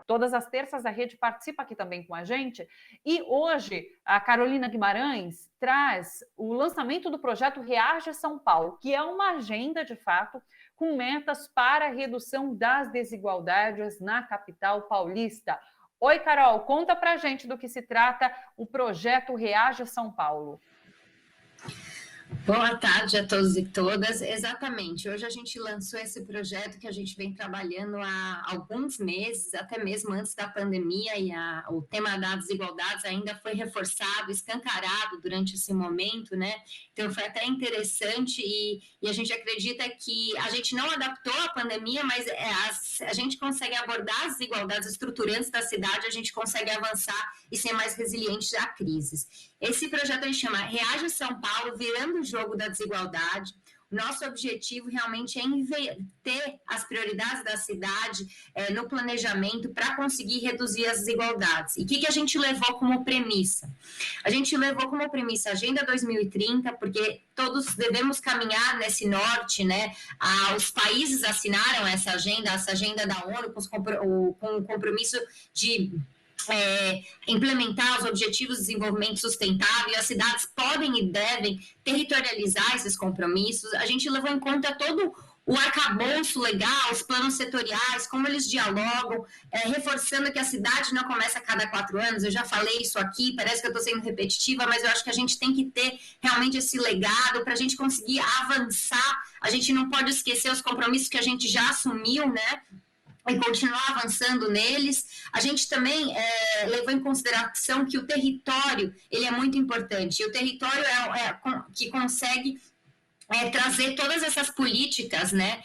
Todas as terças a Rede participa aqui também com a gente. E hoje a Carolina Guimarães traz o lançamento do projeto Reage São Paulo, que é uma agenda, de fato, com metas para a redução das desigualdades na capital paulista. Oi, Carol, conta pra gente do que se trata o projeto Reage São Paulo. Boa tarde a todos e todas. Exatamente, hoje a gente lançou esse projeto que a gente vem trabalhando há alguns meses, até mesmo antes da pandemia, e o tema das desigualdades ainda foi reforçado, escancarado durante esse momento, né? Então foi até interessante e a gente acredita que a gente não adaptou à pandemia, mas a gente consegue abordar as desigualdades estruturantes da cidade, a gente consegue avançar e ser mais resiliente a crises. Esse projeto a gente chama Reage São Paulo, virando o jogo da desigualdade. Nosso objetivo realmente é inverter as prioridades da cidade no planejamento para conseguir reduzir as desigualdades. E o que a gente levou como premissa? A gente levou como premissa a Agenda 2030, porque todos devemos caminhar nesse norte, né? Os países assinaram essa agenda da ONU com o compromisso de implementar os Objetivos de Desenvolvimento Sustentável, e as cidades podem e devem territorializar esses compromissos. A gente levou em conta todo o arcabouço legal, os planos setoriais, como eles dialogam, reforçando que a cidade não começa a cada 4 anos. Eu já falei isso aqui, parece que eu estou sendo repetitiva, mas eu acho que a gente tem que ter realmente esse legado para a gente conseguir avançar. A gente não pode esquecer os compromissos que a gente já assumiu, né? E continuar avançando neles. A gente também levou em consideração que o território ele é muito importante, e o território que consegue trazer todas essas políticas, né,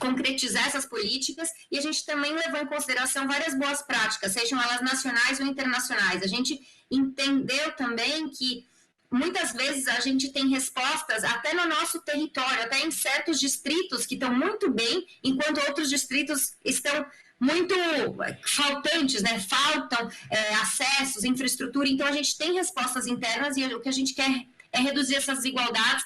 concretizar essas políticas, e a gente também levou em consideração várias boas práticas, sejam elas nacionais ou internacionais. A gente entendeu também que muitas vezes a gente tem respostas até no nosso território, até em certos distritos que estão muito bem, enquanto outros distritos estão muito faltantes, né? Faltam acessos, infraestrutura. Então a gente tem respostas internas, e o que a gente quer é reduzir essas desigualdades,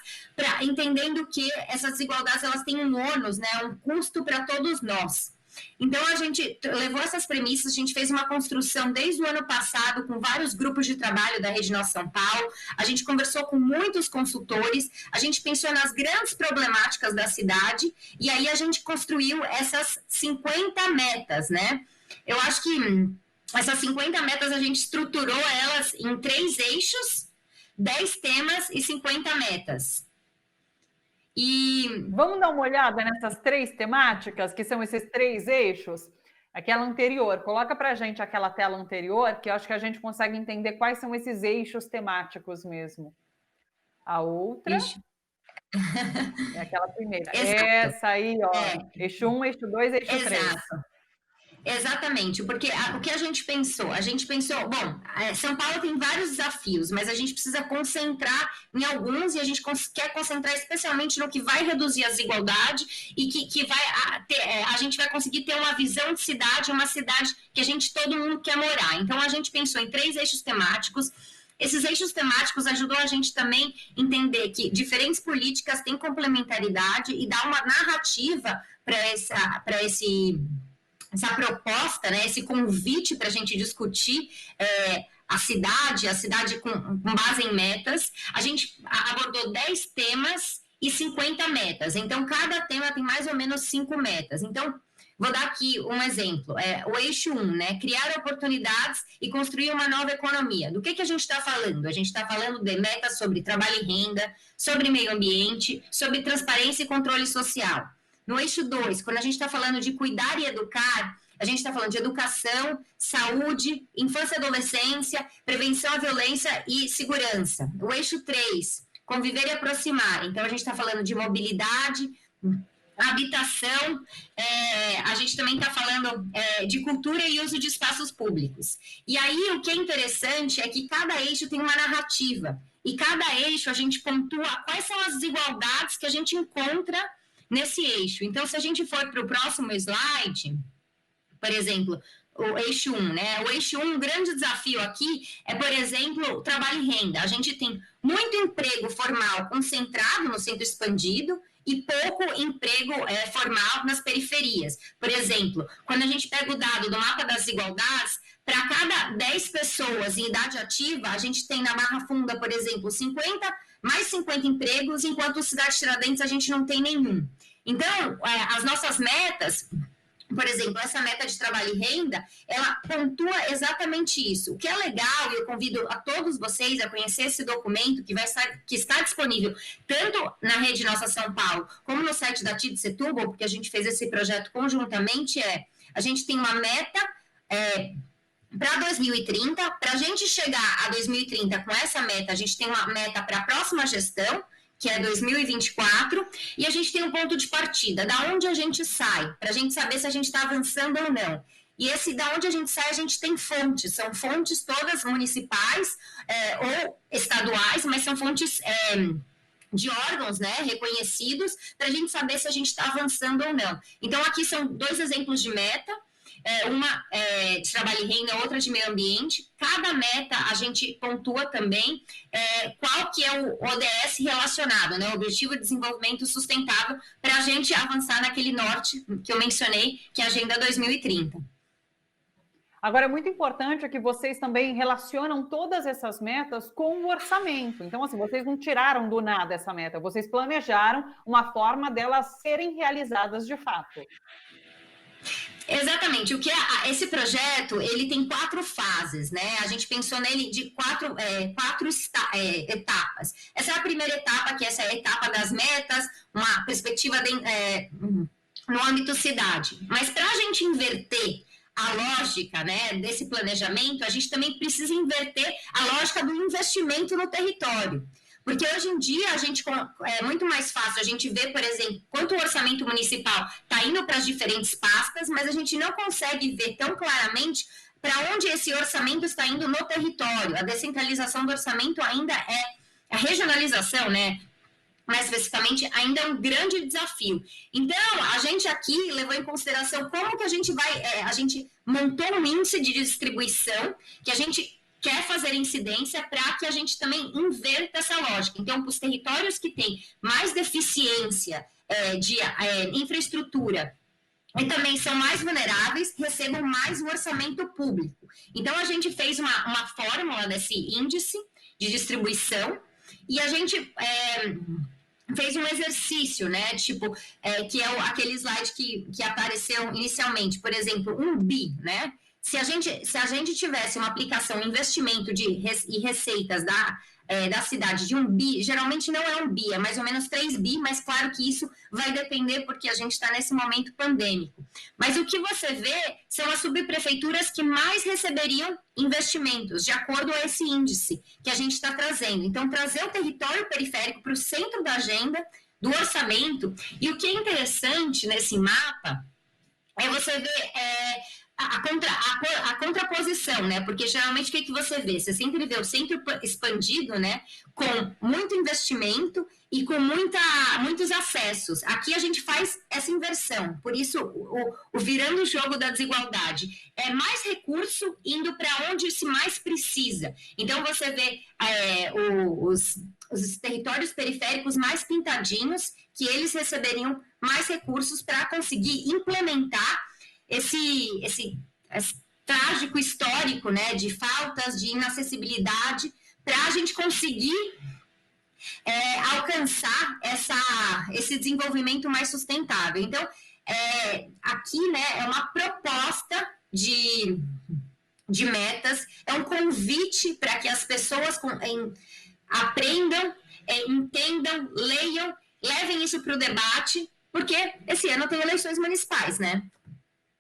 entendendo que essas desigualdades elas têm um ônus, né? Um custo para todos nós. Então, a gente levou essas premissas, a gente fez uma construção desde o ano passado com vários grupos de trabalho da Rede Nossa São Paulo, a gente conversou com muitos consultores, a gente pensou nas grandes problemáticas da cidade, e aí a gente construiu essas 50 metas, né? Eu acho que essas 50 metas a gente estruturou elas em 3 eixos, 10 temas e 50 metas. E vamos dar uma olhada nessas 3 temáticas, que são esses 3 eixos? Aquela anterior, coloca para a gente aquela tela anterior, que eu acho que a gente consegue entender quais são esses eixos temáticos mesmo. A outra é aquela primeira. Exato. Essa aí, ó, eixo 1, eixo 2, eixo 3. Exatamente, porque o que a gente pensou? A gente pensou, bom, São Paulo tem vários desafios, mas a gente precisa concentrar em alguns, e a gente quer concentrar especialmente no que vai reduzir a desigualdade e que vai a gente vai conseguir ter uma visão de cidade, uma cidade que todo mundo quer morar. Então a gente pensou em 3 eixos temáticos. Esses eixos temáticos ajudam a gente também a entender que diferentes políticas têm complementaridade e dá uma narrativa para essa proposta, né, esse convite para a gente discutir a cidade com base em metas. A gente abordou 10 temas e 50 metas. Então, cada tema tem mais ou menos 5 metas. Então, vou dar aqui um exemplo. O eixo 1, né, criar oportunidades e construir uma nova economia. Do que a gente está falando? A gente está falando de metas sobre trabalho e renda, sobre meio ambiente, sobre transparência e controle social. No eixo 2, quando a gente está falando de cuidar e educar, a gente está falando de educação, saúde, infância e adolescência, prevenção à violência e segurança. O eixo 3, conviver e aproximar. Então, a gente está falando de mobilidade, habitação, a gente também está falando de cultura e uso de espaços públicos. E aí, o que é interessante é que cada eixo tem uma narrativa. E cada eixo a gente pontua quais são as desigualdades que a gente encontra nesse eixo. Então, se a gente for para o próximo slide, por exemplo, o eixo 1, né? O eixo 1, um grande desafio aqui é, por exemplo, o trabalho e renda. A gente tem muito emprego formal concentrado no centro expandido e pouco emprego formal nas periferias. Por exemplo, quando a gente pega o dado do mapa das desigualdades, para cada 10 pessoas em idade ativa, a gente tem na Barra Funda, por exemplo, mais 50 empregos, enquanto Cidade Tiradentes a gente não tem nenhum. Então, as nossas metas, por exemplo, essa meta de trabalho e renda, ela pontua exatamente isso. O que é legal, e eu convido a todos vocês a conhecer esse documento que está disponível tanto na Rede Nossa São Paulo, como no site da TID Setúbal, porque a gente fez esse projeto conjuntamente, a gente tem uma meta para 2030, para a gente chegar a 2030 com essa meta, a gente tem uma meta para a próxima gestão, que é 2024, e a gente tem um ponto de partida, da onde a gente sai, para a gente saber se a gente está avançando ou não. E da onde a gente sai, a gente tem fontes, são fontes todas municipais ou estaduais, mas são fontes de órgãos, né, reconhecidos, para a gente saber se a gente está avançando ou não. Então, aqui são 2 exemplos de meta, uma de trabalho e renda, outra de meio ambiente. Cada meta a gente pontua também qual que é o ODS relacionado, né, o Objetivo de Desenvolvimento Sustentável, para a gente avançar naquele norte que eu mencionei, que é a Agenda 2030. Agora, é muito importante que vocês também relacionam todas essas metas com o orçamento. Então, assim, vocês não tiraram do nada essa meta, vocês planejaram uma forma delas serem realizadas de fato. Exatamente. Esse projeto, ele tem 4 fases, né? A gente pensou nele de 4 etapas. Essa é a primeira etapa, que essa é a etapa das metas, uma perspectiva no âmbito cidade. Mas para a gente inverter a lógica, né, desse planejamento, a gente também precisa inverter a lógica do investimento no território. Porque hoje em dia é muito mais fácil a gente ver, por exemplo, quanto o orçamento municipal está indo para as diferentes pastas, mas a gente não consegue ver tão claramente para onde esse orçamento está indo no território. A descentralização do orçamento ainda a regionalização, né? Mais especificamente, ainda é um grande desafio. Então, a gente aqui levou em consideração como que a gente a gente montou um índice de distribuição que a gente quer fazer incidência para que a gente também inverta essa lógica. Então, para os territórios que têm mais deficiência de infraestrutura e também são mais vulneráveis, recebam mais o orçamento público. Então, a gente fez uma fórmula desse índice de distribuição e a gente fez um exercício, né, que é aquele slide que apareceu inicialmente, por exemplo, 1 bi, né? Se a gente tivesse uma aplicação, investimento e receitas da cidade de 1 bi, geralmente não é 1 bi, é mais ou menos 3 bi, mas claro que isso vai depender porque a gente está nesse momento pandêmico. Mas o que você vê são as subprefeituras que mais receberiam investimentos, de acordo a esse índice que a gente está trazendo. Então, trazer o território periférico para o centro da agenda, do orçamento, e o que é interessante nesse mapa é você ver a contraposição, né? Porque geralmente o que você vê? Você sempre vê o centro expandido, né? Com muito investimento e com muitos acessos. Aqui a gente faz essa inversão, por isso o virando o jogo da desigualdade. É mais recurso indo para onde se mais precisa. Então você vê os territórios periféricos mais pintadinhos, que eles receberiam mais recursos para conseguir implementar esse trágico histórico, né, de faltas, de inacessibilidade, para a gente conseguir alcançar esse desenvolvimento mais sustentável. Então, aqui, né, é uma proposta de metas, é um convite para que as pessoas aprendam, entendam, leiam, levem isso para o debate, porque esse ano tem eleições municipais, né?